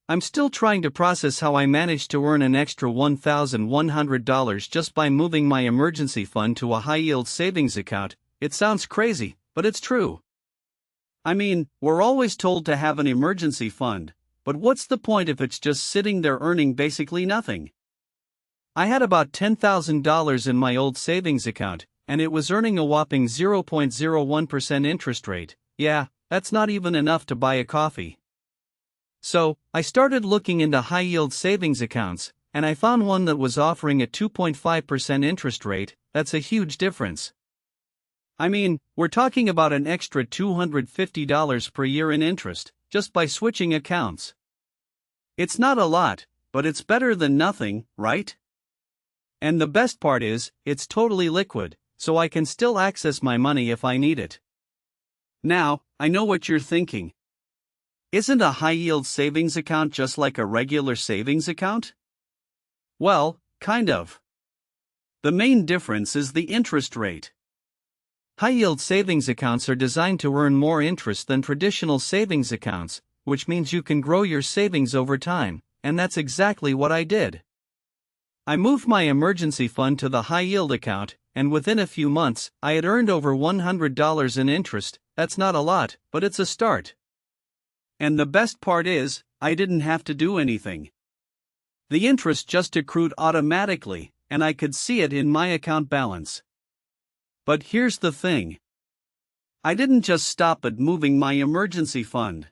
I'm still trying to process how I managed to earn an extra $1,100 just by moving my emergency fund to a high-yield savings account. It sounds crazy, but it's true. I mean, we're always told to have an emergency fund, but what's the point if it's just sitting there earning basically nothing? I had about $10,000 in my old savings account, and it was earning a whopping 0.01% interest rate. Yeah, that's not even enough to buy a coffee. So, I started looking into high-yield savings accounts, and I found one that was offering a 2.5% interest rate. That's a huge difference. I mean, we're talking about an extra $250 per year in interest, just by switching accounts. It's not a lot, but it's better than nothing, right? And the best part is, it's totally liquid, so I can still access my money if I need it. Now, I know what you're thinking. Isn't a high-yield savings account just like a regular savings account? Well, kind of. The main difference is the interest rate. High-yield savings accounts are designed to earn more interest than traditional savings accounts, which means you can grow your savings over time, and that's exactly what I did. I moved my emergency fund to the high-yield account, and within a few months, I had earned over $100 in interest. That's not a lot, but it's a start. And the best part is, I didn't have to do anything. The interest just accrued automatically, and I could see it in my account balance. But here's the thing. I didn't just stop at moving my emergency fund.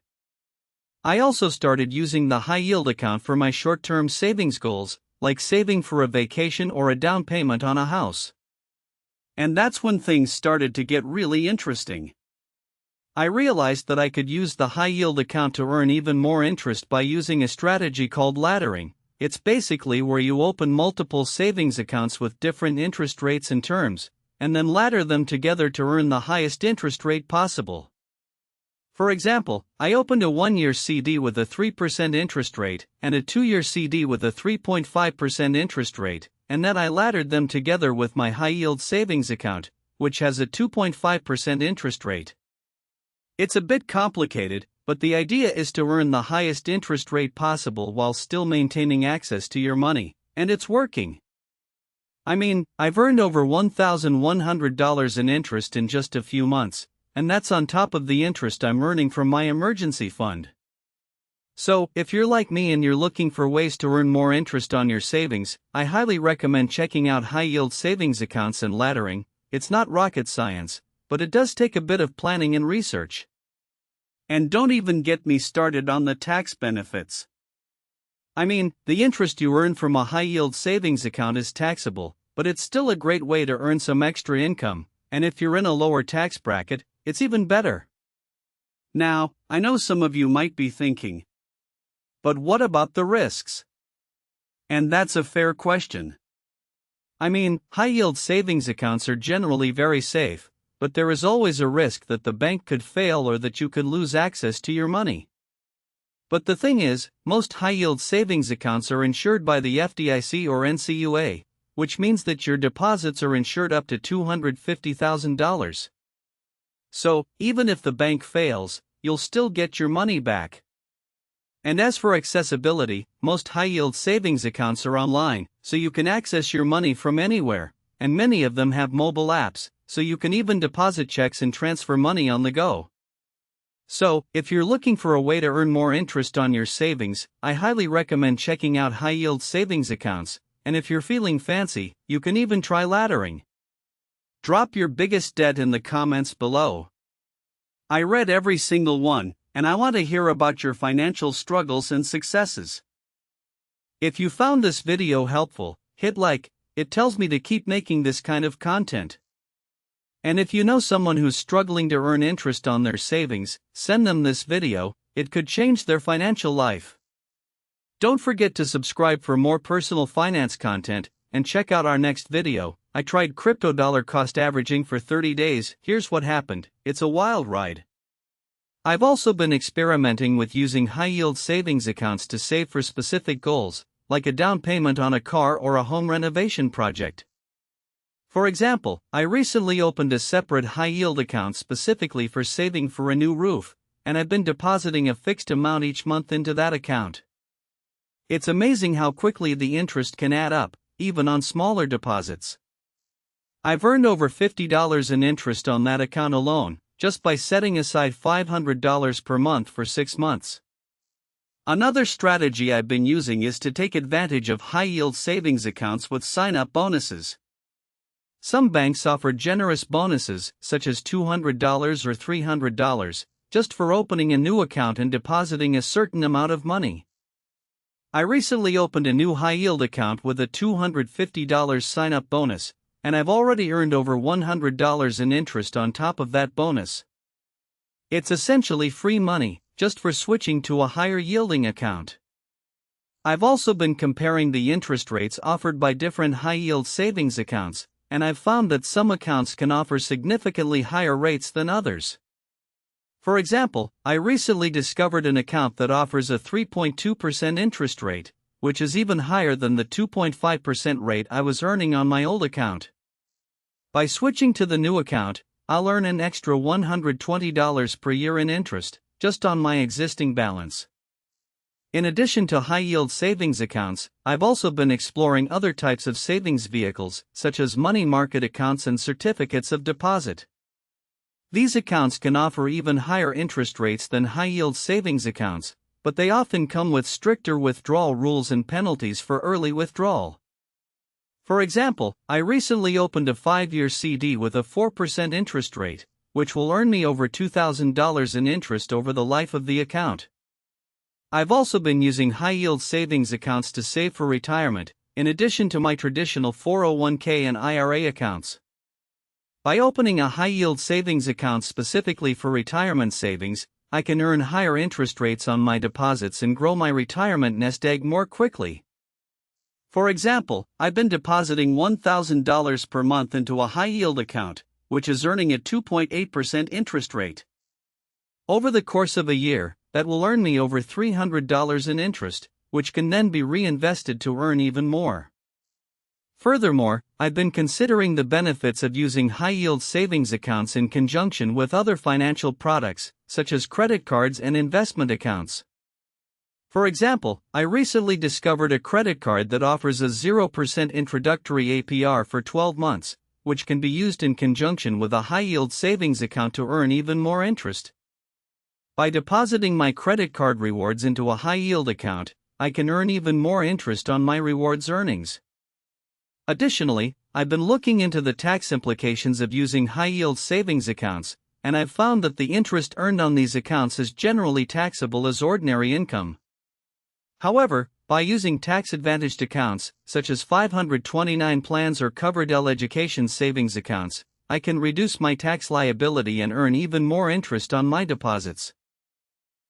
I also started using the high-yield account for my short-term savings goals, like saving for a vacation or a down payment on a house. And that's when things started to get really interesting. I realized that I could use the high-yield account to earn even more interest by using a strategy called laddering. It's basically where you open multiple savings accounts with different interest rates and terms, and then ladder them together to earn the highest interest rate possible. For example, I opened a 1-year CD with a 3% interest rate and a 2-year CD with a 3.5% interest rate, and then I laddered them together with my high-yield savings account, which has a 2.5% interest rate. It's a bit complicated, but the idea is to earn the highest interest rate possible while still maintaining access to your money, and it's working. I mean, I've earned over $1,100 in interest in just a few months, and that's on top of the interest I'm earning from my emergency fund. So, if you're like me and you're looking for ways to earn more interest on your savings, I highly recommend checking out high-yield savings accounts and laddering. It's not rocket science, but it does take a bit of planning and research. And don't even get me started on the tax benefits. I mean, the interest you earn from a high-yield savings account is taxable, but it's still a great way to earn some extra income, and if you're in a lower tax bracket, it's even better. Now, I know some of you might be thinking, but what about the risks? And that's a fair question. I mean, high-yield savings accounts are generally very safe, but there is always a risk that the bank could fail or that you could lose access to your money. But the thing is, most high-yield savings accounts are insured by the FDIC or NCUA, which means that your deposits are insured up to $250,000. So, even if the bank fails, you'll still get your money back. And as for accessibility, most high-yield savings accounts are online, so you can access your money from anywhere, and many of them have mobile apps, so you can even deposit checks and transfer money on the go. So, if you're looking for a way to earn more interest on your savings, I highly recommend checking out high-yield savings accounts, and if you're feeling fancy, you can even try laddering. Drop your biggest debt in the comments below. I read every single one, and I want to hear about your financial struggles and successes. If you found this video helpful, hit like. It tells me to keep making this kind of content. And if you know someone who's struggling to earn interest on their savings, send them this video. It could change their financial life. Don't forget to subscribe for more personal finance content, and check out our next video. I tried crypto dollar cost averaging for 30 days, here's what happened, it's a wild ride. I've also been experimenting with using high-yield savings accounts to save for specific goals, like a down payment on a car or a home renovation project. For example, I recently opened a separate high-yield account specifically for saving for a new roof, and I've been depositing a fixed amount each month into that account. It's amazing how quickly the interest can add up, even on smaller deposits. I've earned over $50 in interest on that account alone, just by setting aside $500 per month for 6 months. Another strategy I've been using is to take advantage of high-yield savings accounts with sign-up bonuses. Some banks offer generous bonuses, such as $200 or $300, just for opening a new account and depositing a certain amount of money. I recently opened a new high-yield account with a $250 sign-up bonus, and I've already earned over $100 in interest on top of that bonus. It's essentially free money, just for switching to a higher-yielding account. I've also been comparing the interest rates offered by different high-yield savings accounts, and I've found that some accounts can offer significantly higher rates than others. For example, I recently discovered an account that offers a 3.2% interest rate, which is even higher than the 2.5% rate I was earning on my old account. By switching to the new account, I'll earn an extra $120 per year in interest, just on my existing balance. In addition to high-yield savings accounts, I've also been exploring other types of savings vehicles, such as money market accounts and certificates of deposit. These accounts can offer even higher interest rates than high-yield savings accounts, but they often come with stricter withdrawal rules and penalties for early withdrawal. For example, I recently opened a 5-year CD with a 4% interest rate, which will earn me over $2,000 in interest over the life of the account. I've also been using high-yield savings accounts to save for retirement, in addition to my traditional 401k and IRA accounts. By opening a high-yield savings account specifically for retirement savings, I can earn higher interest rates on my deposits and grow my retirement nest egg more quickly. For example, I've been depositing $1,000 per month into a high-yield account, which is earning a 2.8% interest rate. Over the course of a year, that will earn me over $300 in interest, which can then be reinvested to earn even more. Furthermore, I've been considering the benefits of using high-yield savings accounts in conjunction with other financial products, such as credit cards and investment accounts. For example, I recently discovered a credit card that offers a 0% introductory APR for 12 months, which can be used in conjunction with a high-yield savings account to earn even more interest. By depositing my credit card rewards into a high-yield account, I can earn even more interest on my rewards earnings. Additionally, I've been looking into the tax implications of using high-yield savings accounts, and I've found that the interest earned on these accounts is generally taxable as ordinary income. However, by using tax-advantaged accounts, such as 529 plans or Coverdell Education Savings accounts, I can reduce my tax liability and earn even more interest on my deposits.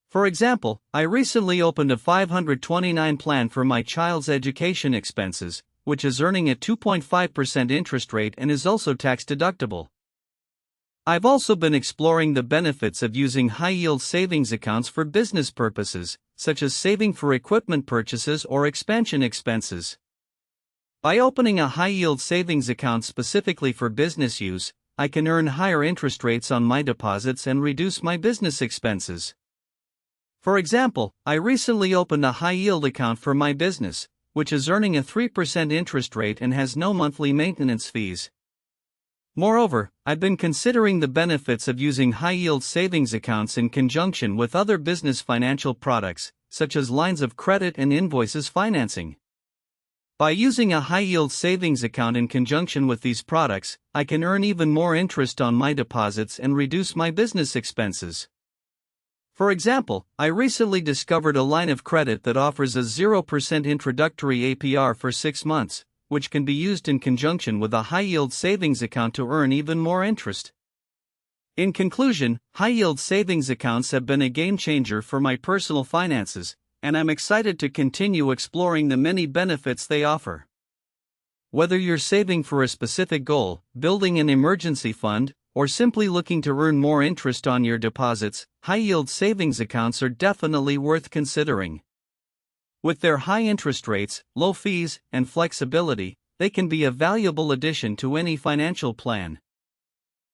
For example, I recently opened a 529 plan for my child's education expenses, which is earning a 2.5% interest rate and is also tax-deductible. I've also been exploring the benefits of using high-yield savings accounts for business purposes, such as saving for equipment purchases or expansion expenses. By opening a high-yield savings account specifically for business use, I can earn higher interest rates on my deposits and reduce my business expenses. For example, I recently opened a high-yield account for my business, which is earning a 3% interest rate and has no monthly maintenance fees. Moreover, I've been considering the benefits of using high-yield savings accounts in conjunction with other business financial products, such as lines of credit and invoices financing. By using a high-yield savings account in conjunction with these products, I can earn even more interest on my deposits and reduce my business expenses. For example, I recently discovered a line of credit that offers a 0% introductory APR for 6 months, which can be used in conjunction with a high-yield savings account to earn even more interest. In conclusion, high-yield savings accounts have been a game-changer for my personal finances, and I'm excited to continue exploring the many benefits they offer. Whether you're saving for a specific goal, building an emergency fund, or simply looking to earn more interest on your deposits, high-yield savings accounts are definitely worth considering. With their high interest rates, low fees, and flexibility, they can be a valuable addition to any financial plan.